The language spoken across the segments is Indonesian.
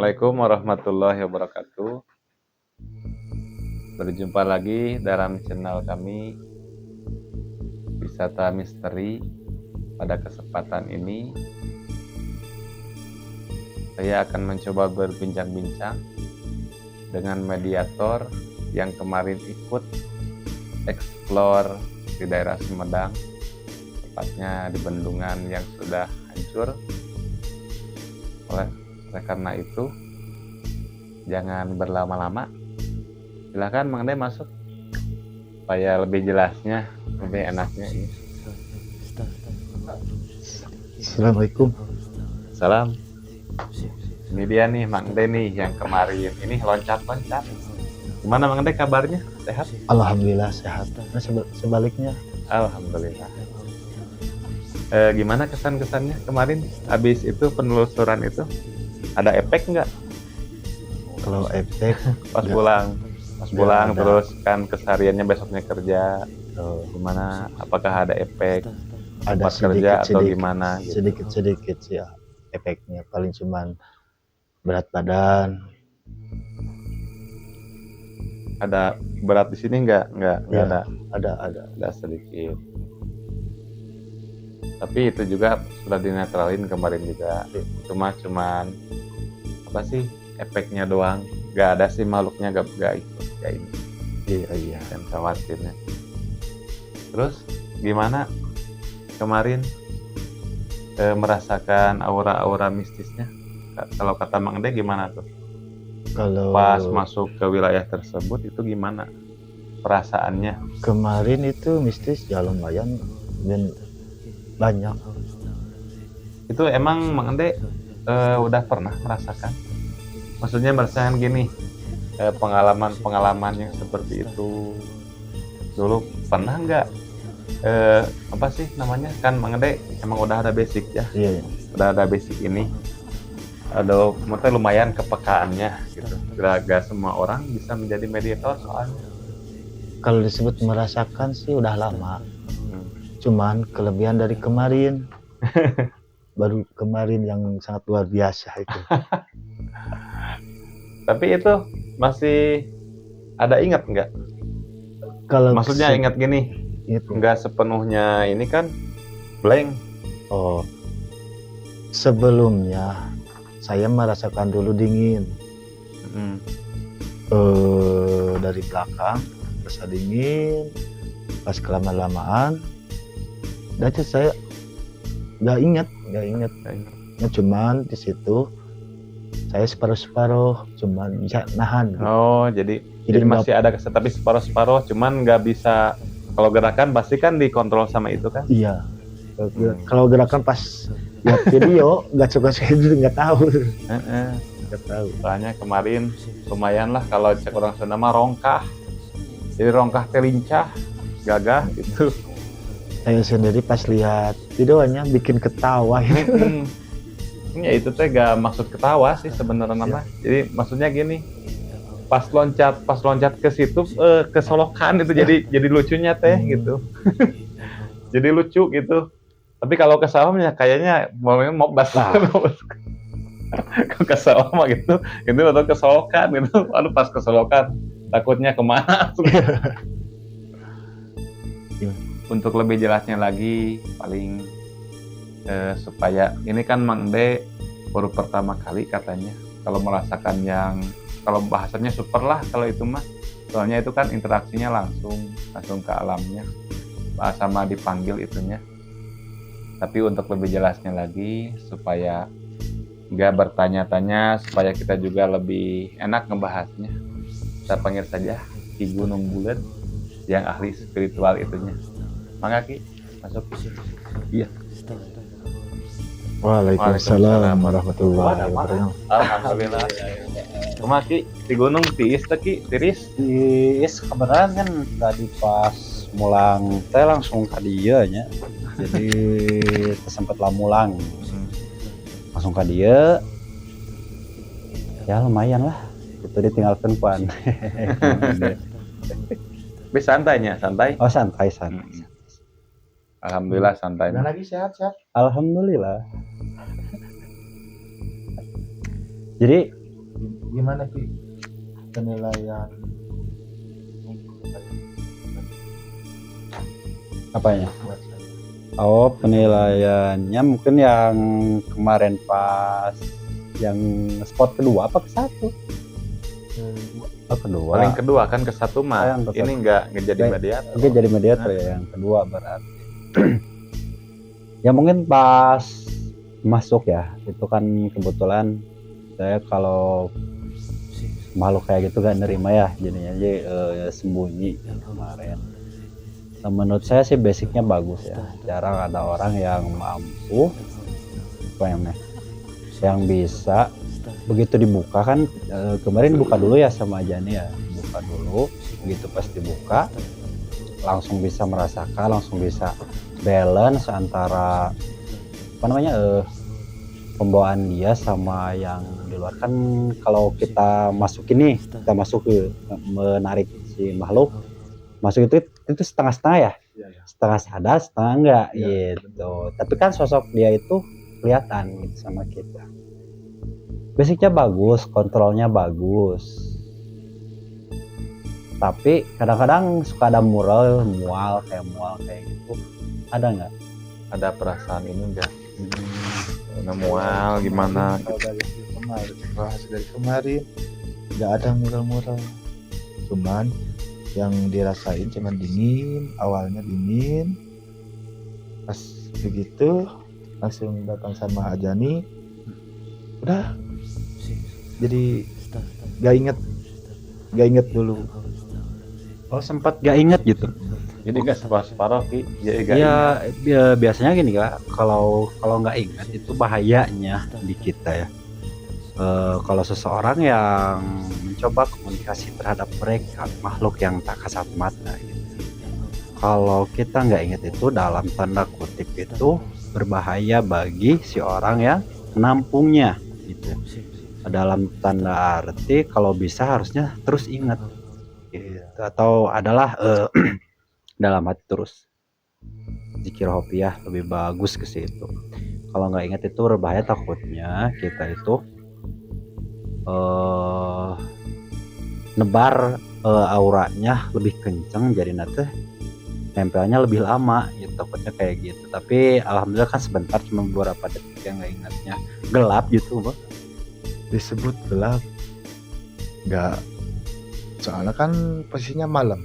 Assalamualaikum warahmatullahi wabarakatuh. Berjumpa lagi dalam channel kami Wisata Misteri. Pada kesempatan ini saya akan mencoba berbincang-bincang dengan mediator yang kemarin ikut explore di daerah Sumedang, tepatnya di bendungan yang sudah hancur. Oleh karena itu, jangan berlama-lama. Silakan Mang De masuk supaya lebih jelasnya, lebih enaknya ini. Assalamualaikum. Salam. Ini dia nih Mang De nih yang kemarin ini loncat-loncat. Gimana Mang De kabarnya? Sehat? Alhamdulillah sehat. Nah, sebaliknya. Alhamdulillah. Gimana kesan-kesannya kemarin habis itu penelusuran itu? Ada efek nggak Kalau efek pas pulang? Pas pulang terus kan kesehariannya besoknya kerja. Gimana? Apakah ada efek? ada Pas kerja atau sedikit, gimana? Gitu. sedikit sih ya efeknya. Paling cuman berat badan. Ada berat di sini nggak Ya, ada. Ada sedikit. Tapi itu juga sudah dinetralin kemarin juga. Cuman apa sih efeknya doang. Nggak ada sih makhluknya nggak ikut kayak ini. Iya. Dan khawatirnya. Terus gimana kemarin merasakan aura-aura mistisnya? Kalau kata Mang De gimana tuh? Kalau Pas masuk ke wilayah tersebut itu gimana perasaannya? kemarin itu mistis ya lumayan dan banyak. Itu emang Mang De udah pernah merasakan? Maksudnya merasakan gini, pengalaman-pengalaman yang seperti itu dulu pernah nggak? Apa sih namanya? Kan Mang De emang udah ada basic ya? Iya. Udah ada basic ini. Aduh, mungkin lumayan kepekaannya gitu. Gak semua orang bisa menjadi mediator soalnya. Kalau disebut merasakan sih udah lama. Cuman kelebihan dari kemarin. Baru kemarin yang sangat luar biasa itu. Tapi itu masih ada ingat nggak? Kalau Maksudnya ingat gini, nggak sepenuhnya ini kan blank. Oh, sebelumnya saya merasakan dulu dingin. Dari belakang rasa dingin. Pas kelamaan-lamaan, dan saya nggak ingat. Nah, cuman di situ saya separuh cuman bisa nahan. Oh, jadi masih ada kesan tapi separuh, cuman nggak bisa. Kalau gerakan pasti kan dikontrol sama itu kan? Iya. Kalau gerakan pas lihat video nggak suka nggak tahu. Nggak tahu. Soalnya kemarin lumayan lah kalau cek orang Sunda mah rongkah. Jadi rongkah telincah, gagah gitu. Saya sendiri pas lihat videonya bikin ketawa. Ya itu teh gak maksud ketawa sih sebenarnya mah. Jadi maksudnya gini, pas loncat ke situ kesolokan itu jadi lucunya teh gitu. Jadi lucu gitu. Tapi kalau ke sawah kayaknya mau bas. Kalau ke sawah mah gitu atau kesolokan gitu. Aduh pas kesolokan takutnya kemana? Untuk lebih jelasnya lagi paling supaya ini kan Mang De baru pertama kali katanya kalau merasakan yang kalau bahasanya super lah kalau itu mah, soalnya itu kan interaksinya langsung ke alamnya sama dipanggil itunya. Tapi untuk lebih jelasnya lagi supaya nggak bertanya-tanya, supaya kita juga lebih enak ngebahasnya, kita panggil saja Ki Gunung Bulet yang ahli spiritual itunya. Mangga Ki, masuk. Iya. Waalaikumsalam warahmatullahi wabarakatuh. Alhamdulillah. Kumaha Ki, di gunung tiis teh Ki, tiris? Tiis kebenaran kan tadi pas mulang teh langsung ka dieu nya. Jadi sempat lah mulang. Langsung ka dieu. Ya lumayan lah. Itu ditinggalkeun puan. Bisa santainya, santai. Oh santai. Alhamdulillah santai. Udah lagi sehat. Alhamdulillah. Jadi Gimana sih penilaian Apanya? buat saya? Oh, penilaiannya mungkin yang kemarin pas yang spot kedua apa ke satu? Oh, kedua. Paling kedua kan ke satu mah. Yang ke Ini nggak jadi Baik. mediator. Oke, jadi mediator ya yang kedua berarti. Ya mungkin pas masuk ya, itu kan kebetulan saya kalau makhluk kayak gitu gak nerima ya, jadinya aja sembunyi kemarin. Nah, menurut saya sih basicnya bagus ya, jarang ada orang yang mampu apa yang bisa begitu dibuka kan, kemarin buka dulu ya sama Jani ya, buka dulu, begitu pas dibuka langsung bisa merasakan, langsung bisa balance antara apa namanya pembawaan dia sama yang di luar. Kan kalau kita masuk ini, kita masuk ke menarik si makhluk masuk itu setengah-setengah ya, setengah sadar setengah enggak gitu. Tapi kan sosok dia itu kelihatan gitu sama kita. Basicnya bagus, kontrolnya bagus, tapi kadang-kadang suka ada mual kayak gitu. Ada nggak? Ada perasaan ini nggak? Mual gimana? Kalau dari kemarin, bahas dari kemarin nggak ada mural-mural, cuman yang dirasain cuman dingin, awalnya dingin, pas begitu langsung datang sama Ajani, udah jadi gak inget dulu. Oh, sempat gak inget gitu. Jadi nggak separuh Ki. Ya biasanya gini Kak, kalau nggak ingat itu bahayanya di kita ya. Kalau seseorang yang mencoba komunikasi terhadap mereka, makhluk yang tak kasat mata gitu. Kalau kita nggak ingat itu, dalam tanda kutip itu berbahaya bagi si orang yang menampungnya gitu. Dalam tanda arti kalau bisa harusnya terus ingat gitu. Atau adalah dalam hati terus zikir hopiah, lebih bagus ke situ. Kalau nggak ingat itu berbahaya, takutnya kita itu nebar auranya lebih kencang, jadi nanti nempelnya lebih lama gitu, takutnya kayak gitu. Tapi alhamdulillah kan sebentar, cuma beberapa detik yang nggak ingatnya. Gelap gitu Bang. Disebut gelap nggak, soalnya kan posisinya malam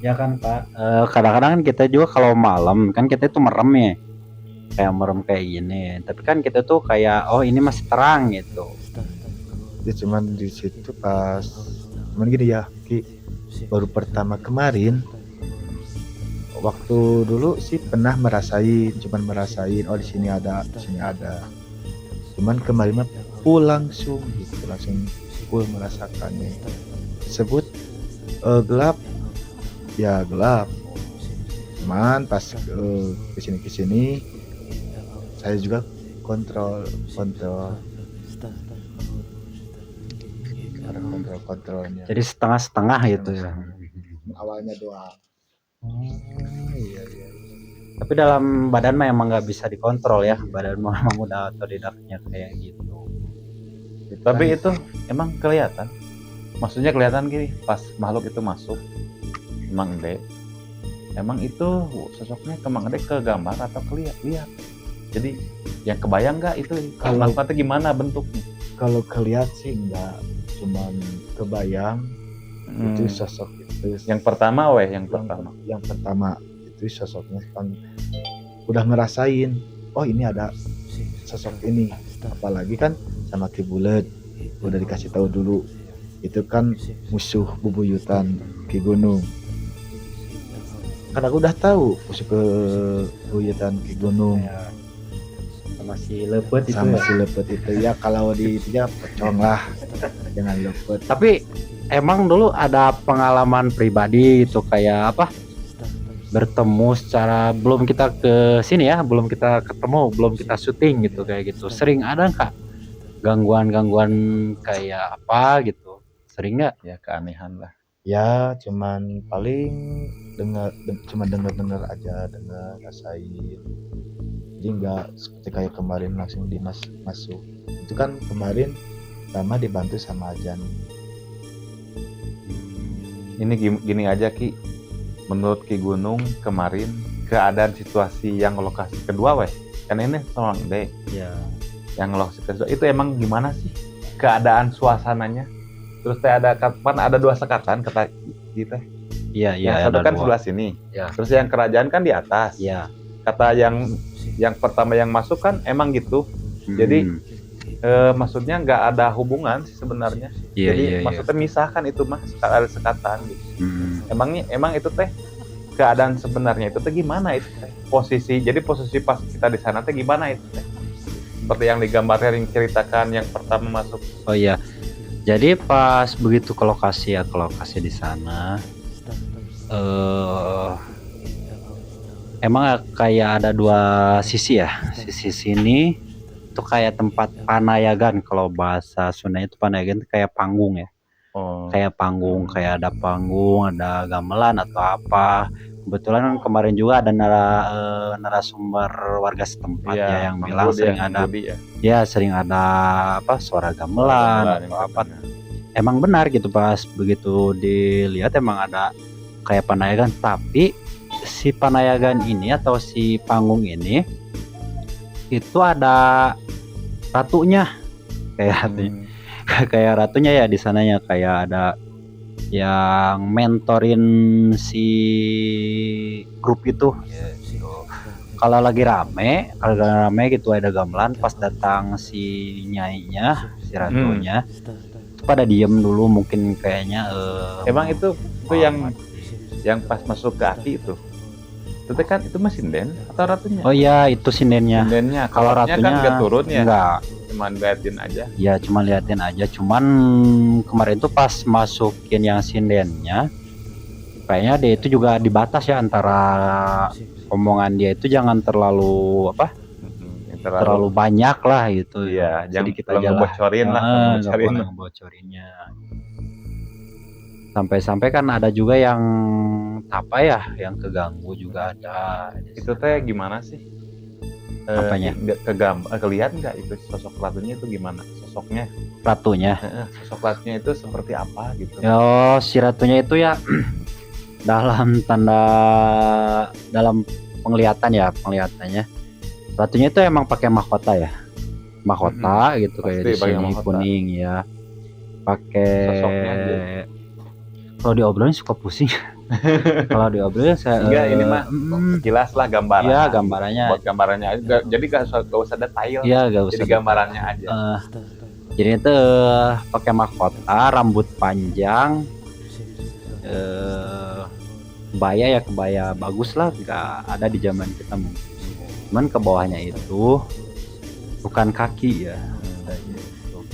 Ya kan Pak, kadang-kadang kan kita juga kalau malam kan kita itu merem ya, kayak merem kayak gini, tapi kan kita tuh kayak oh ini masih terang gitu. ya. Cuman di situ pas cuman gini ya Ki, baru pertama kemarin, waktu dulu sih pernah cuman merasain oh di sini ada, cuman kemarin mah full langsung gitu, langsung full merasakannya. Disebut gelap ya gelap, cuman pas kesini saya juga kontrolnya. Jadi setengah-setengah gitu ya. Awalnya doang. Iya. Tapi dalam badan mah emang nggak bisa dikontrol ya, badan mah emang udah otodidaknya kayak gitu. Tapi itu emang kelihatan. Maksudnya kelihatan gini, pas makhluk itu masuk, Mang Ede, emang itu sosoknya ke Mang Ede ke gambar atau lihat? Jadi yang kebayang nggak itu Kalau- makhluknya gimana bentuknya? Kalau kelihat sih enggak, cuman kebayang itu sosok itu. Yang pertama yang pertama itu sosoknya kan udah ngerasain oh ini ada sosok ini, apalagi kan sama Ki Bulet udah dikasih tahu dulu itu kan musuh bubuyutan Ki Gunung, kan aku udah tahu musuh ke bubuyutan Ki Gunung Sama si lepet itu sama ya. si lepet itu ya. Kalau di itu ya pocong lah, jangan lepet. Tapi emang dulu ada pengalaman pribadi itu kayak apa? Bertemu secara belum kita ke sini ya, belum kita ketemu, belum kita syuting gitu kayak gitu. Sering ada nggak gangguan-gangguan kayak apa gitu? Sering nggak? Ya keanehan lah. Ya cuman paling cuma dengar aja, rasain. Jadi nggak seperti kayak kemarin langsung masuk. Itu kan kemarin pertama dibantu sama Ajan. Ini gini aja Ki, menurut Ki Gunung kemarin keadaan situasi yang lokasi kedua weh, kan ini Soang deh, Ya. yang lokasi kedua itu emang gimana sih keadaan suasananya? Terus teh ada kapan ada 2 sekatan kata kita, Iya, iya, yang satu ada kan 2. sebelah sini, Ya. terus yang kerajaan kan di atas. Iya. Kata yang pertama yang masuk kan emang gitu. Jadi maksudnya nggak ada hubungan sih sebenarnya. Iya, Jadi iya, iya. maksudnya misahkan itu mah ada sekatan gitu. Hmm. Emang itu teh keadaan sebenarnya itu teh gimana itu teh? Posisi pas kita di sana teh gimana itu teh? Seperti yang digambarkan yang ceritakan yang pertama masuk. Oh iya. Jadi pas begitu ke lokasi di sana, emang kayak ada 2 sisi ya. Sisi sini itu kayak tempat panayagan, kalau bahasa Sundanya itu panayagan itu kayak panggung ya. Oh. Kayak panggung, kayak ada panggung, ada gamelan atau apa. Kebetulan kemarin juga ada narasumber warga setempat ya yang bilang sering ada sering ada apa suara gamelan atau apa. Emang benar gitu, pas begitu dilihat emang ada kayak panayagan, tapi si panayagan ini atau si panggung ini itu ada ratunya, kayak kayak ratunya ya di sananya, kayak ada yang mentorin si grup itu. Kalau lagi rame gitu ada gamelan, pas datang si nyainya, si ratunya itu pada diem dulu mungkin kayaknya. Emang itu yang pas masuk ke Aki itu kan itu mah sinden atau ratunya? Oh iya, itu sindennya. Kalau ratunya kan nggak turun ya? Enggak. Cuman liatin aja. Ya cuma liatin aja. Cuman kemarin tuh pas masukin yang sindennya, kayaknya dia itu juga dibatas ya, antara omongan dia itu jangan terlalu terlalu banyak lah gitu. Iya, jangan kita aja ngebocorin lah. Ngebocorinnya. Sampai-sampai kan ada juga yang apa ya, yang keganggu juga ada. Itu teh gimana sih? Apanya? Kelihatan nggak itu sosok ratunya itu gimana? Sosoknya? Ratunya? Sosok ratunya itu seperti apa gitu? Oh, si ratunya itu ya dalam penglihatannya ratunya itu emang pakai mahkota ya, gitu, kayak di sini kuning ya, pakai. Kalau diobrolin suka pusing. Kalau diobrolin saya enggak, ini mah jelas lah gambaran. Iya, gambarannya. Buat gambarannya aja. Jadi gak usah detail. Iya, gak usah. Jadi gambarannya aja. Jadi itu pakai mahkota, rambut panjang, kebaya bagus lah, nggak ada di zaman kita. Cuman ke bawahnya itu bukan kaki ya,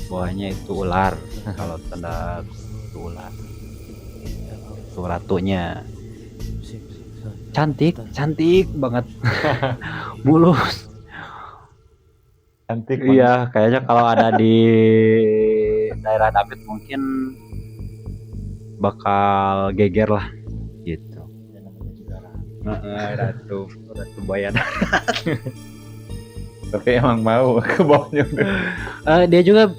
bawahnya itu ular. Kalau tanda itu ular. Itu ratunya cantik banget. Mulus, cantik. Iya, kayaknya kalau ada di daerah David mungkin bakal geger lah gitu. Ratu Bayan. Tapi emang mau ke bawahnya. Dia juga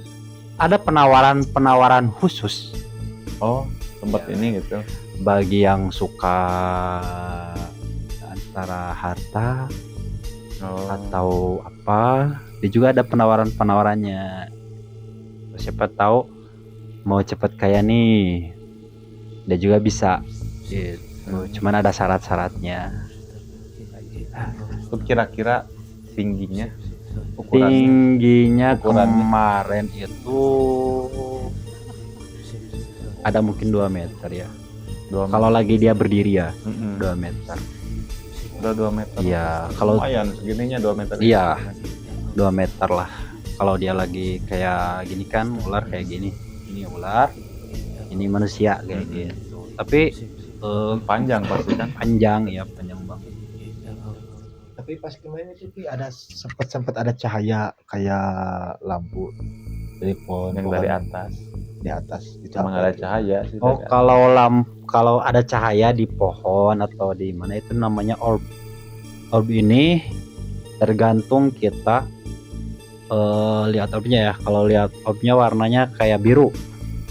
ada penawaran khusus. Oh, tempat ini gitu. Bagi yang suka antara harta atau apa, dia juga ada penawarannya. Siapa tahu mau cepet kaya nih, dia juga bisa gitu. Cuman ada syarat-syaratnya. Itu kira-kira tingginya ukurannya kemarin itu ada mungkin 2 meter ya. Kalau lagi dia berdiri ya 2 meter. Udah 2 meter. Iya, kalau lumayan segininya 2 meter. Iya, 2 meter lah. Kalau dia lagi kayak gini kan, ular kayak gini. Ini ular, ini manusia kayak gitu. Tapi panjang pasti kan? Panjang banget. Tapi pas kemarin itu ada sempat ada cahaya kayak lampu dari pohon yang dari atas. Di atas itu emang ada cahaya sih. Oh, kalau ada cahaya di pohon atau di mana itu namanya orb. Orb ini tergantung kita lihat obnya ya. Kalau lihat obnya warnanya kayak biru,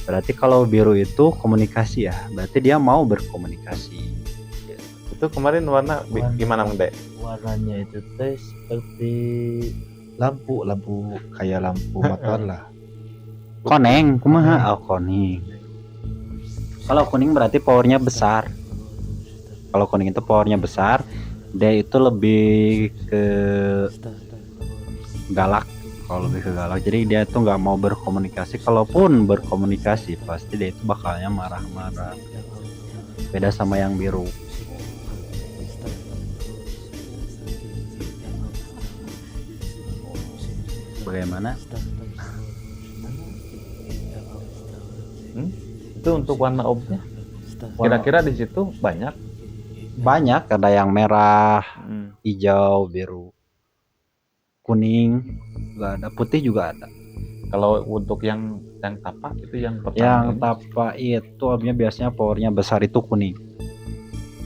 berarti kalau biru itu komunikasi ya. Berarti dia mau berkomunikasi. Itu kemarin warna gimana Mang De? Warnanya itu teh seperti lampu kayak lampu motor lah. Koneng, kumaha? Oh, kuning. Kalau kuning berarti powernya besar. Kalau kuning itu powernya besar, dia itu lebih ke galak. Kalau lebih ke galak, jadi dia tuh nggak mau berkomunikasi. Kalaupun berkomunikasi, pasti dia itu bakalnya marah-marah. Beda sama yang biru. Bagaimana? Itu untuk warna obnya. Kira-kira di situ banyak. Banyak, ada yang merah, hijau, biru, kuning, juga ada, putih juga ada. Kalau untuk yang tapak itu yang pertama. Yang ini. tapak itu obnya biasanya powernya besar itu kuning.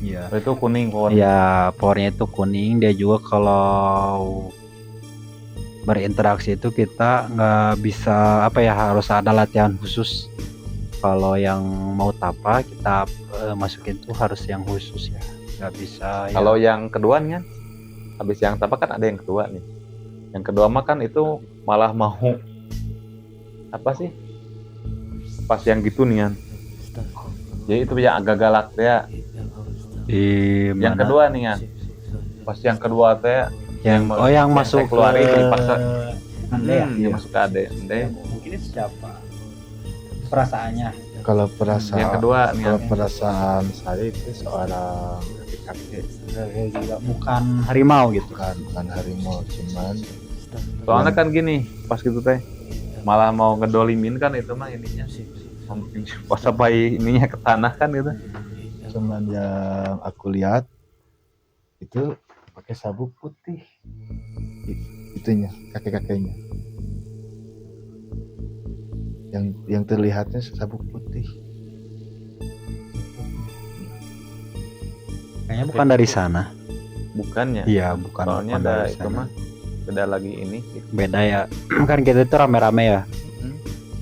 Iya. Oh, itu kuning powernya. Ya, powernya itu kuning. Dia juga kalau berinteraksi itu kita nggak bisa apa ya, harus ada latihan khusus. Kalau yang mau tapak kita masukin tuh harus yang khusus ya, nggak bisa. Kalau yang kedua kan, habis yang tapak kan ada yang kedua nih. Yang kedua mah kan itu malah mau apa sih? Pas yang gitu nih kan. Jadi itu yang agak galak ya. Yang kedua nih kan. Pas yang kedua teh yang masuk keluar itu dipaksa. Yang masuk ke ade. Mungkin itu siapa? Perasaannya. Kalau perasaan yang kedua nih. Kalau perasaan saya itu seorang kakek juga bukan harimau gitu kan, bukan harimau, cuman soalnya kan gini, pas gitu teh malah mau ngedolimin kan itu mah ininya pas sampai ininya ke tanah kan gitu. Cuman yang aku lihat itu pakai sabuk putih, itunya kakek-kakeknya yang terlihatnya sabuk putih. Kayaknya bukan dari sana. Bukannya? Iya, bukan. Soalnya bukan ada dari itu sana. mah beda lagi ini. Beda ya. Kan kita itu rame-rame ya.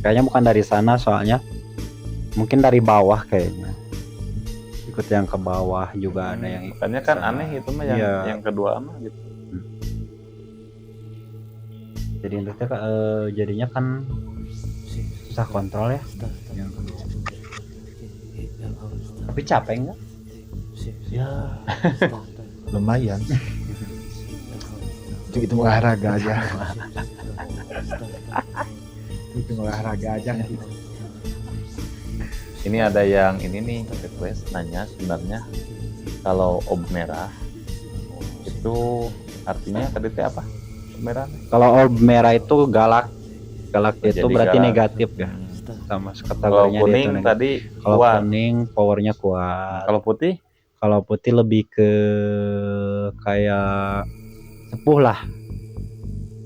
Kayaknya bukan dari sana soalnya. Mungkin dari bawah kayaknya. Ikut yang ke bawah juga ada yang ikut. Makanya kan aneh itu mah yang kedua mah gitu. Jadi jadinya kan susah kontrol ya. Yang kedua. Tapi capek enggak? Ya lumayan. Itu olahraga aja. Itu olahraga aja. Ini ada yang ini nih request nanya sebenarnya kalau ob merah itu artinya tadi itu apa? Ob merah? Kalau ob merah itu galak itu berarti galak. negatif ya. Sama Kalau kategorinya kuning dia itu tadi kalau kuat. kuning powernya kuat. Kalau putih lebih ke kayak sepuh lah,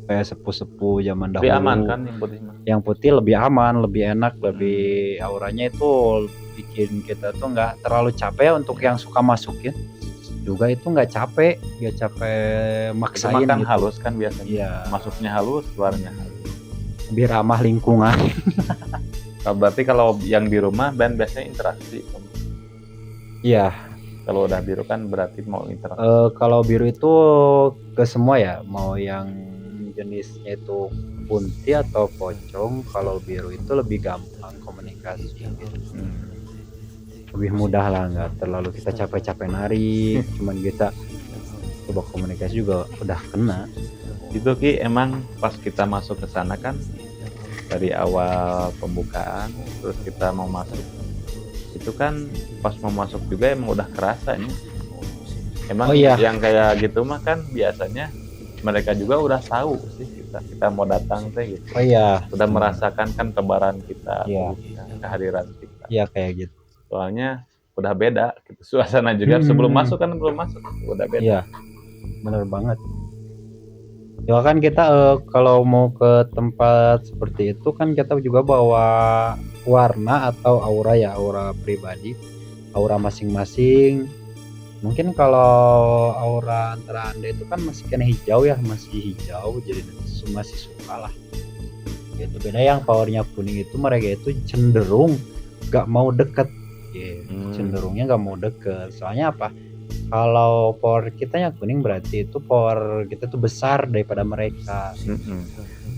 kayak sepuh zaman dahulu. lebih aman kan yang putih mah. Yang putih lebih aman, lebih enak, lebih auranya itu bikin kita tuh nggak terlalu capek. Untuk yang suka masukin juga itu nggak capek maksain kan gitu. halus kan biasanya. Iya. Masuknya halus, keluarnya halus. Lebih ramah lingkungan. Berarti kalau yang di rumah dan biasanya interaksi. Iya. Kalau udah biru kan berarti mau interaksi. Kalau biru itu ke semua ya, mau yang jenisnya itu punti atau pocong. Kalau biru itu lebih gampang komunikasi gitu. Lebih mudah lah, nggak terlalu kita capek-capek nari. Cuman kita coba komunikasi juga udah kena. Itu Ki emang pas kita masuk ke sana kan dari awal pembukaan terus kita mau masuk itu kan pas mau masuk juga emang udah kerasa nih. Emang yang kayak gitu mah kan biasanya mereka juga udah tahu sih kita mau datang teh gitu. Udah merasakan kan tebaran kita, kehadiran kita. Iya kayak gitu. Soalnya udah beda gitu suasana juga sebelum masuk kan belum masuk udah beda. Iya. Bener banget. Ya kan kita kalau mau ke tempat seperti itu kan kita juga bawa warna atau aura ya, aura pribadi, aura masing-masing. Mungkin kalau aura antara anda itu kan masih kena hijau ya, masih hijau, jadi masih suka lah gitu. Beda yang powernya kuning itu mereka itu cenderung gak mau deket gitu. Cenderungnya gak mau deket, soalnya apa, kalau power kita yang kuning berarti itu power kita tuh besar daripada mereka.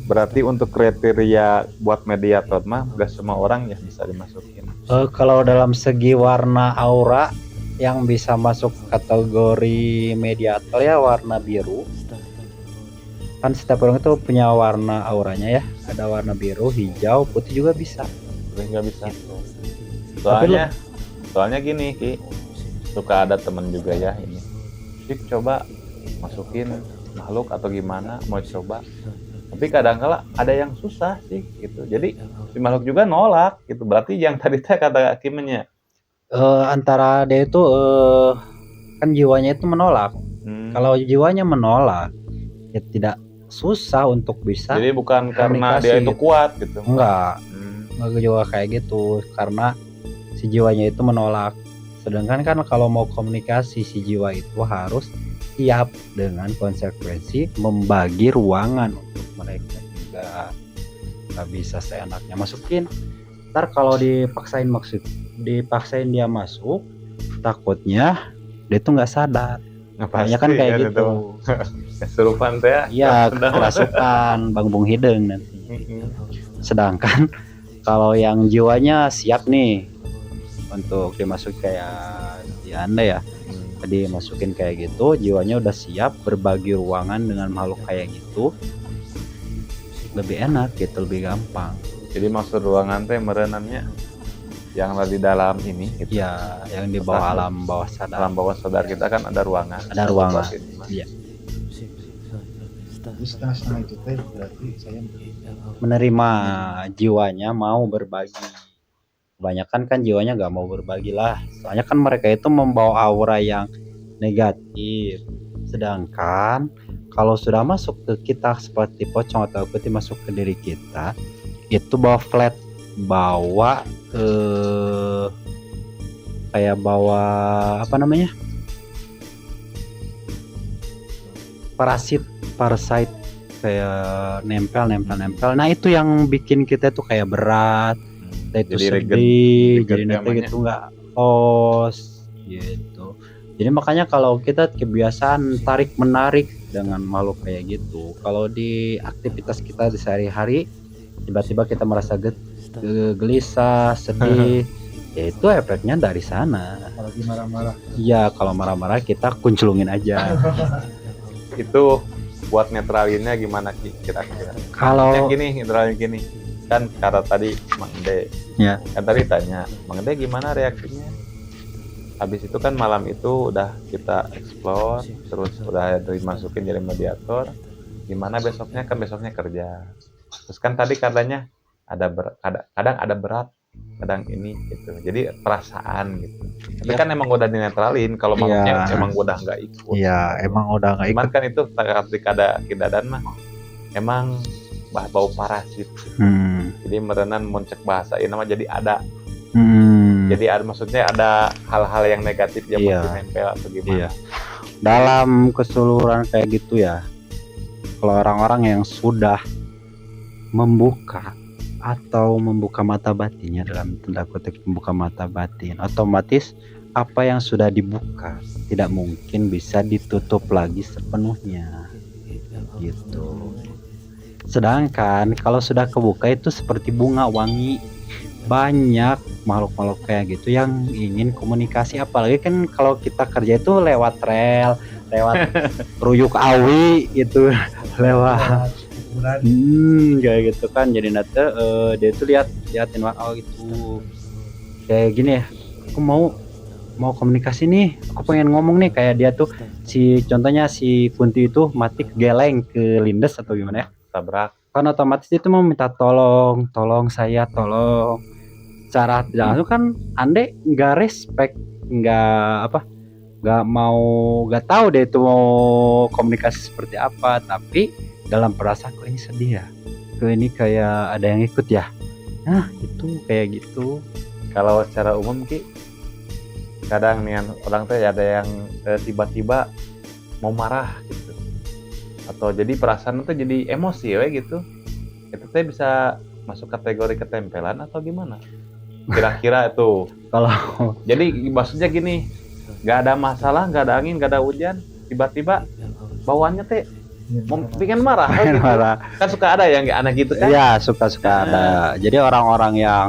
Berarti untuk kriteria buat mediator mah gak semua orang ya bisa dimasukin. Kalau dalam segi warna aura yang bisa masuk kategori mediator ya warna biru. Kan setiap orang itu punya warna auranya ya, ada warna biru, hijau, putih juga bisa. Nggak bisa. Gitu. Soalnya gini Ki, suka ada temen juga ya ini. Cik coba masukin makhluk atau gimana, mau coba. Tapi kadang-kala ada yang susah sih gitu. Jadi si makhluk juga nolak gitu. Berarti yang tadi teh kata Kimnya Antara dia itu kan jiwanya itu menolak. Kalau jiwanya menolak ya tidak susah untuk bisa. Jadi bukan karena dia itu kuat gitu. Enggak juga kayak gitu, karena si jiwanya itu menolak. Sedangkan kan kalau mau komunikasi si jiwa itu harus siap dengan konsekuensi membagi ruangan untuk mereka juga. Nggak bisa seenaknya masukin. Ntar kalau dipaksain dia masuk, takutnya dia tuh nggak sadar. Makanya kan kayak gitu. Kesurupan teh. Iya, kerasukan Bang Bung Hideng nantinya. Sedangkan kalau yang jiwanya siap nih untuk dimasuk kayak di Anda ya, tadi masukin kayak gitu, jiwanya udah siap berbagi ruangan dengan makhluk kayak gitu, lebih enak gitu, lebih gampang. Jadi maksud ruangan teh merenannya yang di dalam ini gitu. Ya, yang di bawah alam bawah sadar. Alam bawah sadar kita kan ada ruangan. Ada ruangan. Iya. Jadi setengah-setengah itu teh berarti saya menerima jiwanya mau berbagi. Kebanyakan kan jiwanya nggak mau berbagi lah, soalnya kan mereka itu membawa aura yang negatif. Sedangkan kalau sudah masuk ke kita seperti pocong atau putih masuk ke diri kita, itu bawa flat, bawa kayak bawa apa namanya, parasite kayak nempel. Nah itu yang bikin kita tuh kayak berat, kita itu Jadi sedih, jadi nanti namanya. gitu nggak pos gitu. Jadi makanya kalau kita kebiasaan tarik menarik dengan makhluk kayak gitu, kalau di aktivitas kita di sehari-hari tiba-tiba kita merasa gelisah, sedih, ya itu efeknya dari sana. apalagi marah-marah. Iya, kalau marah-marah kita kunculungin aja. Itu buat netralinnya gimana Ki kira-kira? Kalau Gini, netralin gini. Kan kata tadi Mang De. ya, Kan tadi tanya, Mang De gimana reaksinya? Habis itu kan malam itu udah kita explore, terus udah dimasukin jadi mediator. Gimana besoknya? Kan besoknya kerja. Terus kan tadi katanya kadang ada berat, kadang ini gitu. Jadi perasaan gitu. Tapi kan emang udah dinetralin. Kalau makhluknya emang udah nggak ikut. iya emang udah nggak Cuman ikut. kan itu ketika ada kidadan mah emang bau parasit. Jadi merenan moncek bahasa ini nama jadi ada. Jadi ada maksudnya ada hal-hal yang negatif yang Iya. mesti nempel atau gimana. Iya. Dalam keseluruhan kayak gitu ya, kalau orang-orang yang sudah membuka atau membuka mata batinnya, dalam tanda kutip membuka mata batin, otomatis apa yang sudah dibuka tidak mungkin bisa ditutup lagi sepenuhnya gitu. Sedangkan kalau sudah kebuka itu seperti bunga wangi, banyak makhluk-makhluk kayak gitu yang ingin komunikasi, apalagi kan kalau kita kerja itu lewat rel, lewat ruyuk awi gitu, lewat kayak gitu kan. Jadi nanti dia tuh liatin oh gitu kayak gini ya, aku mau komunikasi nih, aku pengen ngomong nih, kayak dia tuh contohnya si Kunti itu mati kegeleng ke lindes atau gimana ya, Tabrak. kan otomatis dia tuh mau minta tolong saya, tolong. Cara tidak langsung kan Ande nggak respect, nggak tahu deh itu mau komunikasi seperti apa, tapi dalam perasaan kok ini sedih ya, kok ini kayak ada yang ikut ya, nah itu kayak gitu. Kalau secara umum Ki kadang nih orang teh ada yang tiba-tiba mau marah gitu, atau jadi perasaan itu jadi emosi we gitu, itu teh bisa masuk kategori ketempelan atau gimana kira-kira itu? Kalau Jadi maksudnya gini, nggak ada masalah, nggak ada angin, nggak ada hujan, tiba-tiba bawaannya teh pengen marah pengen gitu. marah, Kan suka ada yang aneh gitu kan. ya suka-suka ada. Jadi orang-orang yang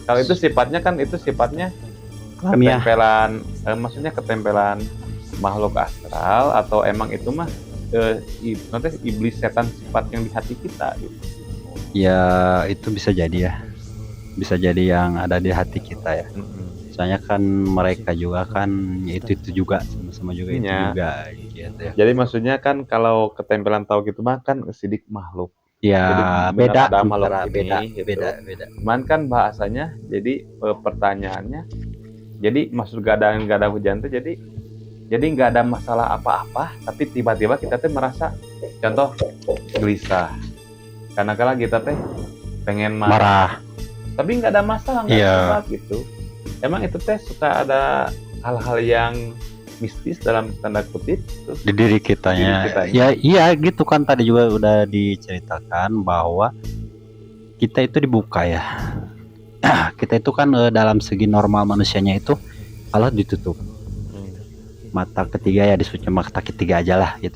Kalau itu sifatnya alamiah, ketempelan, maksudnya ketempelan makhluk astral, atau emang itu mah nanti iblis setan sifat yang di hati kita gitu. ya itu bisa jadi ya, bisa jadi yang ada di hati kita ya. Soalnya kan mereka juga kan ya itu juga sama-sama juga itu Iya. juga gitu ya. Jadi maksudnya kan kalau ketempelan tahu gitu mah kan sidik makhluk. Ya Jadi beda benar ada makhluk antara ini, gitu. beda. Cuman kan bahasanya, jadi pertanyaannya, jadi maksud gak ada hujan tuh, jadi nggak ada masalah apa-apa, tapi tiba-tiba kita tuh merasa, contoh gelisah, karena kala kita teh pengen marah, tapi nggak ada masalah, nggak Iya. apa gitu. Emang itu teh suka ada hal-hal yang mistis dalam tanda kutip tuh. Di diri kitanya. Diri kitanya. Ya iya gitu kan, tadi juga udah diceritakan bahwa kita itu dibuka ya. Kita itu kan dalam segi normal manusianya itu Allah ditutup. Mata ketiga ya, disebutnya mata ketiga aja lah gitu.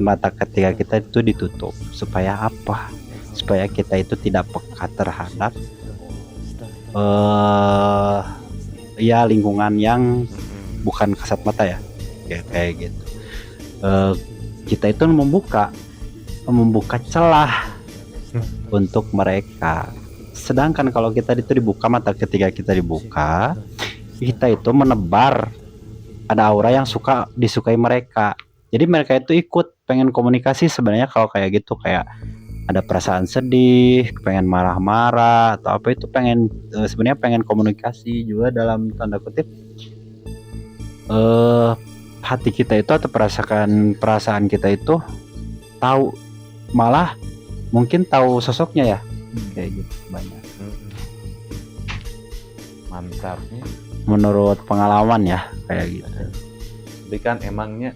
Mata ketiga kita itu ditutup supaya apa? Supaya kita itu tidak peka terhadap ya lingkungan yang bukan kasat mata ya, kayak gitu. Kita itu membuka celah untuk mereka. Sedangkan kalau kita itu dibuka, mata ketiga kita dibuka, kita itu menebar ada aura yang suka disukai mereka. Jadi mereka itu ikut pengen komunikasi sebenarnya. Kalau kayak gitu, kayak ada perasaan sedih, pengen marah-marah atau apa, itu pengen sebenarnya pengen komunikasi juga dalam tanda kutip. Hati kita itu atau perasaan kita itu tahu, malah mungkin tahu sosoknya ya, kayak gitu banyak. Mantapnya. Menurut pengalaman ya kayak gitu. Tapi kan emangnya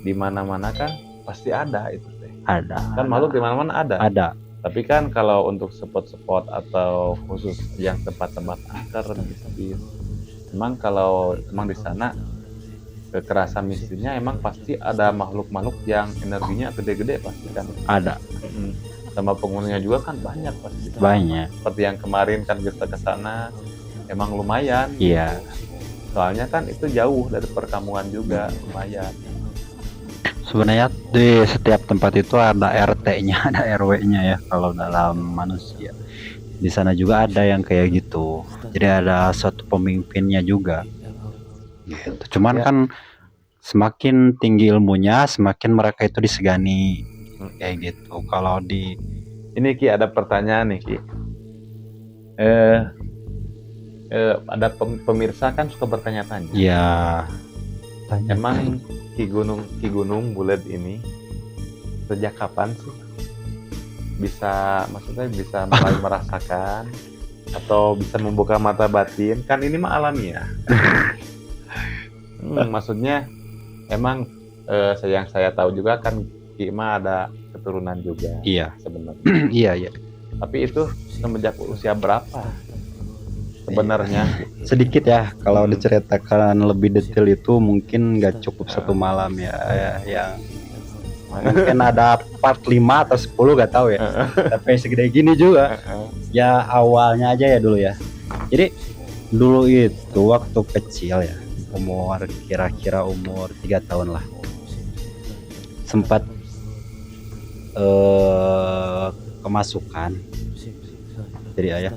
di mana-mana kan pasti ada itu teh. Ada. Kan makhluk di mana-mana ada. Ada. Tapi kan kalau untuk spot-spot atau khusus yang tempat-tempat angker mistis, emang kalau emang di sana kekerasan mistisnya emang pasti ada makhluk-makhluk yang energinya gede-gede pasti kan. Ada. Sama penghuninya juga kan banyak pasti. Banyak. Seperti yang kemarin kan kita ke sana emang lumayan. Iya. Soalnya kan itu jauh dari perkampungan juga, lumayan. Sebenarnya di setiap tempat itu ada RT-nya, ada RW-nya ya kalau dalam manusia. Di sana juga ada yang kayak gitu. Jadi ada suatu pemimpinnya juga. Gitu. Cuman Ya. kan semakin tinggi ilmunya, semakin mereka itu disegani kayak gitu. Kalau di Ini Ki, ada pertanyaan nih Ki. Ada pemirsa kan suka bertanya-tanya. ya tanya, Emang Ki Gunung Bulet ini sejak kapan sih maksudnya bisa mulai merasakan atau bisa membuka mata batin? Kan ini mah alamiah. Maksudnya emang yang saya tahu juga kan Ki mah ada keturunan juga iya. sebenarnya. Iya. Tapi itu semenjak usia berapa sebenarnya? Sedikit ya, kalau diceritakan lebih detail itu mungkin nggak cukup satu malam ya, yang mungkin ada part 5 atau 10 gak tahu ya. Tapi segede gini juga. Ya awalnya aja ya dulu ya. Jadi dulu itu waktu kecil ya, kira-kira umur 3 tahun lah, sempat kemasukan. Jadi ayah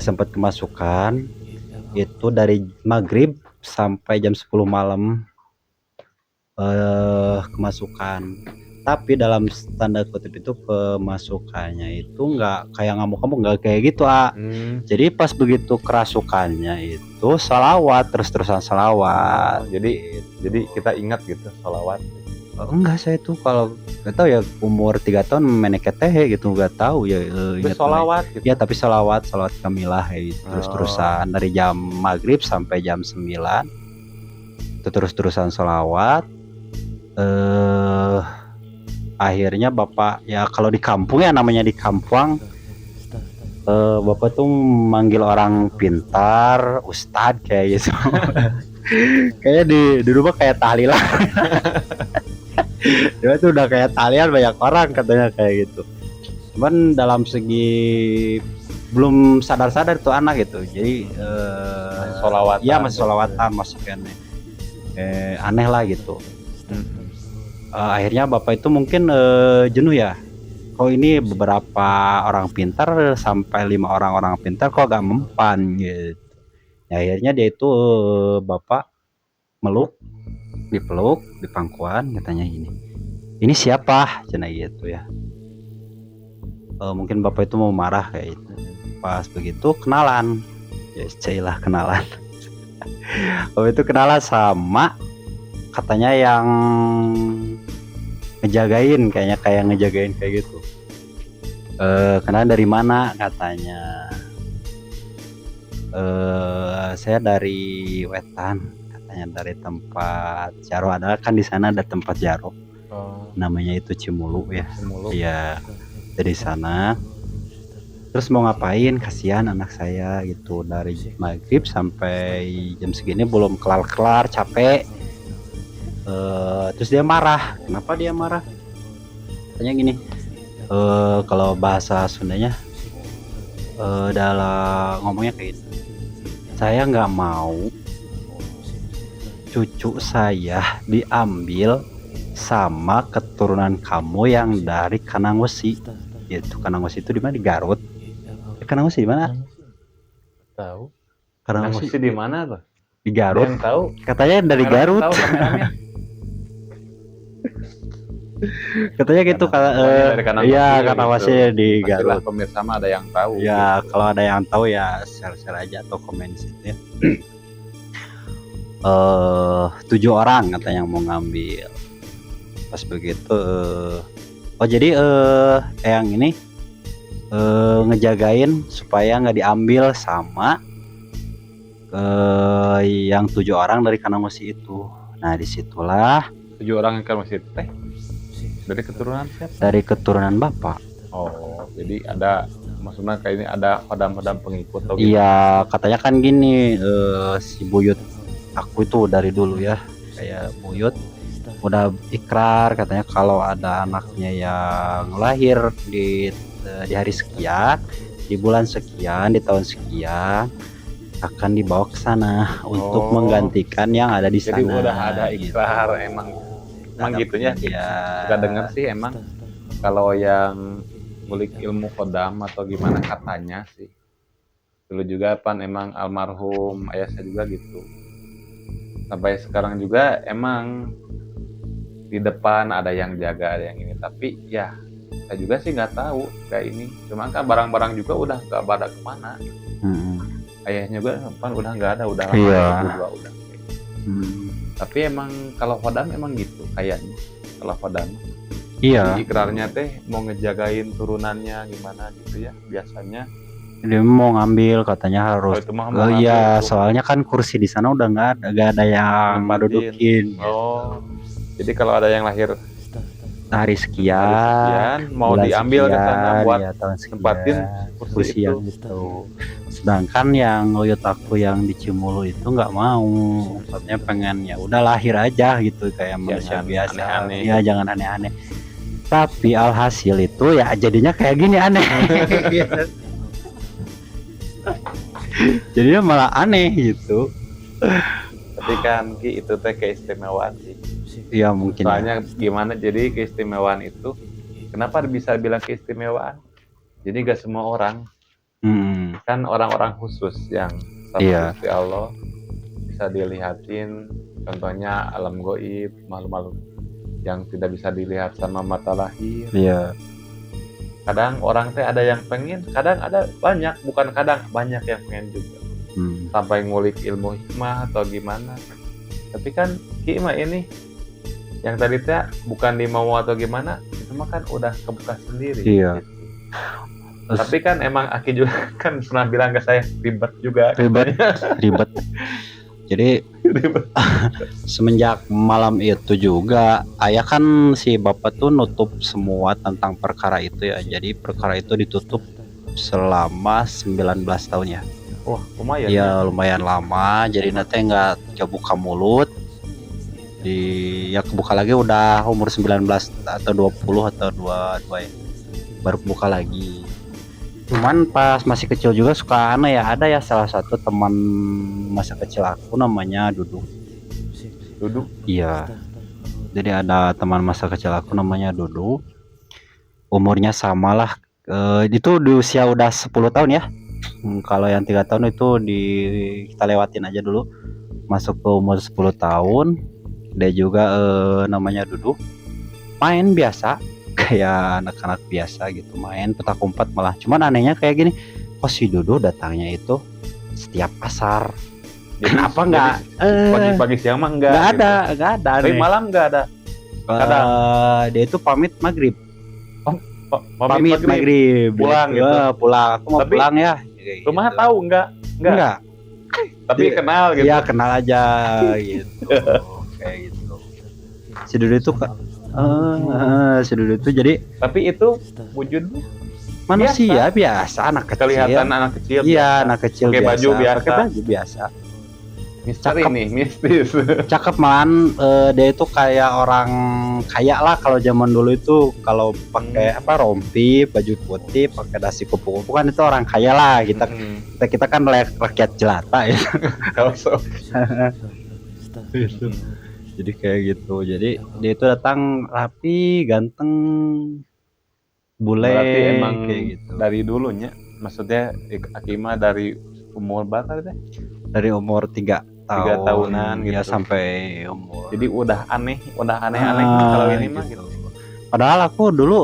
sempat kemasukan itu dari maghrib sampai jam 10 malam, kemasukan. Tapi dalam tanda kutip itu kemasukannya itu nggak kayak ngamuk-ngamuk, nggak kayak gitu Jadi pas begitu kerasukannya itu salawat, terus-terusan salawat. Jadi kita ingat gitu salawat. Enggak, saya tuh kalau nggak tahu ya umur 3 tahun meneket teh gitu, nggak tahu ya. Terus sholawat gitu. Ya tapi salawat kamilah gitu, terus-terusan dari jam maghrib sampai jam 9 itu terus-terusan salawat. Akhirnya bapak ya kalau di kampung ya namanya di kampung, bapak tuh manggil orang pintar ustad kayak gitu. Kayaknya di rumah kayak tahlilan. Dia tuh udah kayak tahlilan banyak orang katanya kayak gitu. Cuman dalam segi belum sadar-sadar tuh anak gitu. Jadi Sholawatan. ya masih sholawatan masih kan aneh lah gitu. Akhirnya bapak itu mungkin jenuh ya. Kok ini beberapa orang pintar sampai 5 orang pintar kok gak mempan gitu. Ya, akhirnya dia itu bapak dipeluk di pangkuan katanya ini siapa cina gitu ya. Mungkin bapak itu mau marah kayak itu. Pas begitu kenalan ya cailah kenalan. Itu kenalan sama katanya yang ngejagain kayak ngejagain kayak gitu. Kenalan dari mana katanya. Saya dari Wetan katanya, dari tempat jaro, ada kan di sana ada tempat jaro. Namanya itu Cimulu ya. Iya, dari sana. Terus mau ngapain, kasihan anak saya gitu, dari maghrib sampai jam segini belum kelar capek. Terus dia marah. Kenapa dia marah? Katanya gini, kalau bahasa Sundanya dalam ngomongnya kayak gitu, saya nggak mau cucu saya diambil sama keturunan kamu yang dari Kanangwesi. Itu Kanangwesi itu di mana? Di Garut. Kanangwesi di mana? Tahu. Kanangwesi di mana tuh? di Garut. Yang tahu? Katanya dari Garut. Tahu, Katanya gitu kalau iya Kanangwesi di Garut. Pemirsa mah ada yang tahu. Ya gitu. Kalau ada yang tahu ya share aja atau komen di situ ya. 7 orang katanya yang mau ngambil. Pas begitu jadi yang ini ngejagain supaya nggak diambil sama yang 7 orang dari Kanangwesi itu. Nah disitulah 7 orang yang Kanangwesi teh dari keturunan siapa? Dari keturunan bapak. Oh, jadi ada maksudnya kayak ini ada hodam-hodam pengikut atau iya, katanya kan gini, si buyut aku itu dari dulu ya, kayak buyut udah ikrar katanya kalau ada anaknya yang lahir di hari sekian, di bulan sekian, di tahun sekian akan dibawa ke sana untuk menggantikan yang ada di sana. Jadi udah ada ikrar gitu. Emang gitunya ya. Suka dengar sih emang kalau yang ngulik ilmu kodam atau gimana katanya sih. Dulu juga pan emang almarhum ayah saya juga gitu. Sampai sekarang juga emang di depan ada yang jaga, ada yang ini, tapi ya saya juga sih nggak tahu kayak ini. Cuma kan barang-barang juga udah nggak pada kemana. Ayahnya juga pan udah nggak ada, udah lama udah. Tapi emang kalau hodam emang gitu kayaknya. Kalau hodam iya, ikrarnya teh mau ngejagain turunannya gimana gitu ya biasanya. Dia mau ngambil katanya harus. Iya, soalnya kan kursi di sana udah nggak ada yang dudukin. Oh, jadi kalau ada yang lahir hari sekian mau diambil ke sana buat ya, tempatin kursi yang itu. Sedangkan yang nguyut aku yang di Cimulu itu nggak mau, maksudnya pengen ya udah lahir aja gitu kayak manusia biasa. Aneh-aneh. Ya jangan aneh-aneh. Tapi alhasil itu ya jadinya kayak gini aneh. Jadinya malah aneh gitu. Tapi kan Ki itu teh keistimewaan sih. Iya mungkin. Soalnya gimana jadi keistimewaan itu? Kenapa bisa bilang keistimewaan? Jadi gak semua orang. Kan orang-orang khusus yang sama Gusti Allah bisa dilihatin. Contohnya alam goib, makhluk-makhluk yang tidak bisa dilihat sama mata lahir. Iya. Kadang orang teh ada yang pengen, kadang ada banyak, bukan kadang banyak yang pengen juga. Sampai ngulik ilmu hikmah atau gimana. Tapi kan Ki mah ini yang tadi teh bukan di mau atau gimana, itu mah kan udah kebuka sendiri. Iya. Gitu. Tapi kan emang Aki juga kan pernah bilang ke saya ribet juga. Ribet. Ribet. Jadi Ribet. semenjak malam itu juga ayah kan si bapak tuh nutup semua tentang perkara itu ya. Jadi perkara itu ditutup selama 19 tahun ya. Wah, lumayan. Ya lumayan lama. Jadi nanti nggak kebuka mulut. Ya kebuka lagi udah umur 19 atau 20 atau 22 ya. Baru kebuka lagi. Cuman pas masih kecil juga suka aneh ya. Ada ya salah satu teman masa kecil aku namanya Dudu. Duduk. Iya. Jadi ada teman masa kecil aku namanya Dudu. Umurnya samalah. Itu di usia udah 10 tahun ya. Kalau yang 3 tahun itu kita lewatin aja dulu. Masuk ke umur 10 tahun. Dia juga namanya Dudu. Main biasa kayak anak-anak biasa gitu, main petak umpet malah. Cuman anehnya kayak gini, kok si Dudu datangnya itu setiap asar. Jadi, Kenapa nggak pagi-pagi siang mah enggak? nggak gitu. ada Tapi aneh. malam enggak ada. kadang. Dia itu pamit maghrib. Pamit maghrib pulang gitu. gitu. Pulang, aku mau Tapi pulang ya. Rumah Gitu. tahu enggak? Tapi Iya. kenal gitu. Iya kenal aja gitu. Kayak gitu. Si Dudu itu si Dudu itu jadi Tapi itu wujudnya manusia biasa anak kecil. kelihatan anak kecil. Iya, anak kecil Pakai biasa. baju biasa. Pakai baju biasa. Misteri Cakep. nih, mistis. Cakep malahan, dia itu kayak orang kaya lah kalau zaman dulu itu, kalau pakai rompi, baju putih, pakai dasi kupu-kupu kan itu orang kaya lah. Kita kan rakyat jelata ya. Kalau so. Jadi kayak gitu. Jadi dia itu datang rapi, ganteng, bule. Berarti emang kayak gitu. dari dulunya. Maksudnya Akima dari umur berapa teh? Dari umur 3 tahunan gitu. ya sampai umur. Jadi udah aneh-aneh kalau ini mah gitu. Padahal aku dulu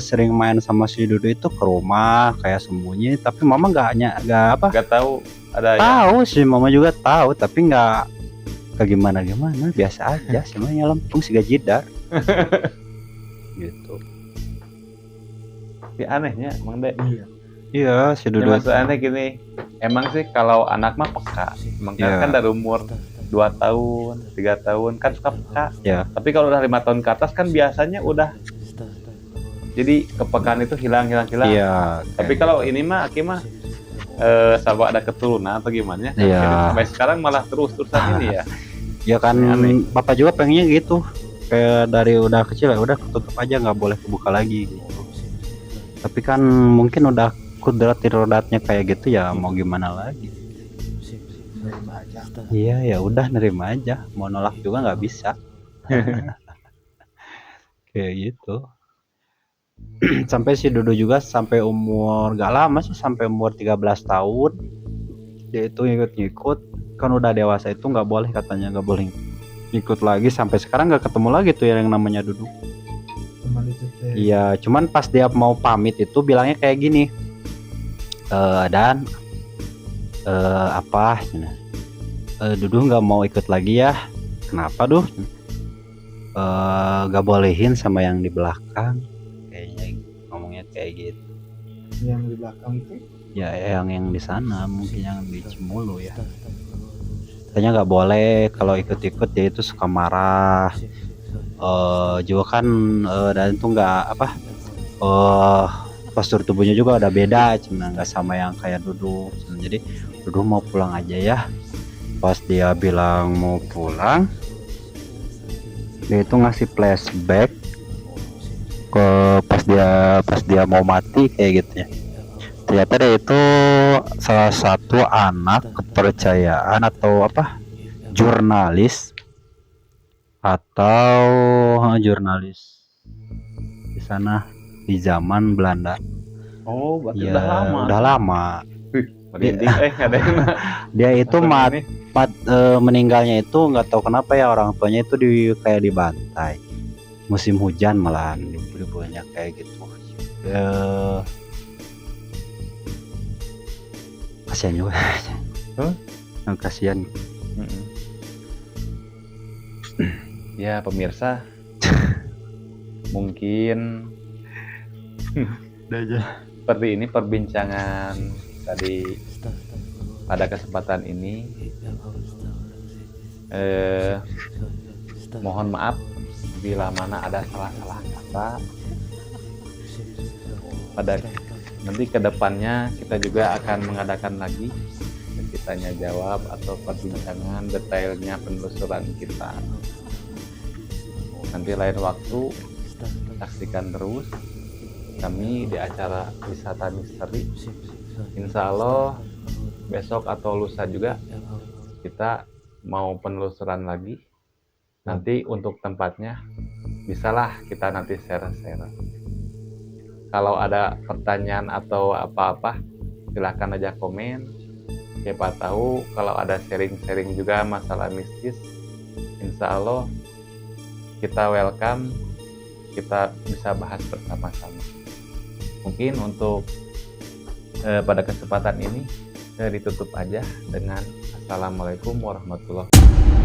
sering main sama si Dudu itu ke rumah kayak sembunyi, tapi mama nggak Gak tahu ada ya. tahu sih, mama juga tahu tapi nggak kayak gimana biasa aja semuanya lempung si gajidar gitu. Tapi anehnya Mang De. Iya si Ya, Dudu maksud aneh gini, emang sih kalau anak mah peka. Emang Iya. kan dari umur 2 tahun, 3 tahun kan suka peka. ya Tapi kalau udah 5 tahun ke atas kan biasanya udah jadi kepekaan itu hilang. iya Tapi kalau ini mah Aki mah sama ada keturunan atau gimana? Iya. Jadi sampai sekarang malah terus-terusan ini ya. ya kan Aneh. bapak juga pengennya gitu, kayak dari udah kecil ya udah tutup aja nggak boleh kebuka lagi gitu. Tapi kan mungkin udah kodratnya kayak gitu ya, mau gimana lagi. Nerima aja. Iya ya udah nerima aja, mau nolak juga nggak bisa. Kayak gitu. Sampai si Dudu juga sampai umur gak lama sih, sampai umur 13 tahun dia itu ngikut kan, udah dewasa itu nggak boleh katanya, nggak boleh ikut lagi. Sampai sekarang nggak ketemu lagi tuh yang namanya Dudu. Teman itu teh. Iya, cuman pas dia mau pamit itu bilangnya kayak gini, dan apa? Dudu nggak mau ikut lagi ya. Kenapa Duh? Nggak bolehin sama yang di belakang. Kayaknya ngomongnya kayak gitu. Yang di belakang itu Ya yang di sana mungkin yang di Cimulu ya. Katanya nggak boleh, kalau ikut-ikut dia itu suka marah. Juga kan dan itu nggak apa, postur tubuhnya juga udah beda, cuma nggak sama yang kayak Dudu. Jadi Dudu mau pulang aja ya. Pas dia bilang mau pulang, dia itu ngasih flashback ke pas dia mau mati kayak gitu ya. Ternyata dia itu salah satu anak kepercayaan atau apa, jurnalis jurnalis di sana di zaman Belanda. Oh, berarti Ya, udah lama. udah lama. Merinding, ada yang Dia itu meninggalnya itu nggak tahu kenapa ya, orang tuanya itu kayak dibantai musim hujan malahan, dibunuhnya kayak gitu. Kasihan juga. Kasihan. Ya pemirsa, Mungkin seperti ini perbincangan tadi pada kesempatan ini. Mohon maaf bila mana ada salah-salah kata. Pada nanti kedepannya kita juga akan mengadakan lagi tanya jawab atau perbincangan detailnya penelusuran kita. Nanti lain waktu saksikan terus kami di acara wisata misteri. Insya Allah besok atau lusa juga kita mau penelusuran lagi. Nanti untuk tempatnya bisalah kita nanti share-share. Kalau ada pertanyaan atau apa-apa silahkan aja komen. Siapa tahu kalau ada sharing-sharing juga masalah mistis, insya Allah kita welcome, kita bisa bahas bersama-sama. Mungkin untuk pada kesempatan ini ditutup aja dengan Assalamualaikum warahmatullahi wabarakatuh.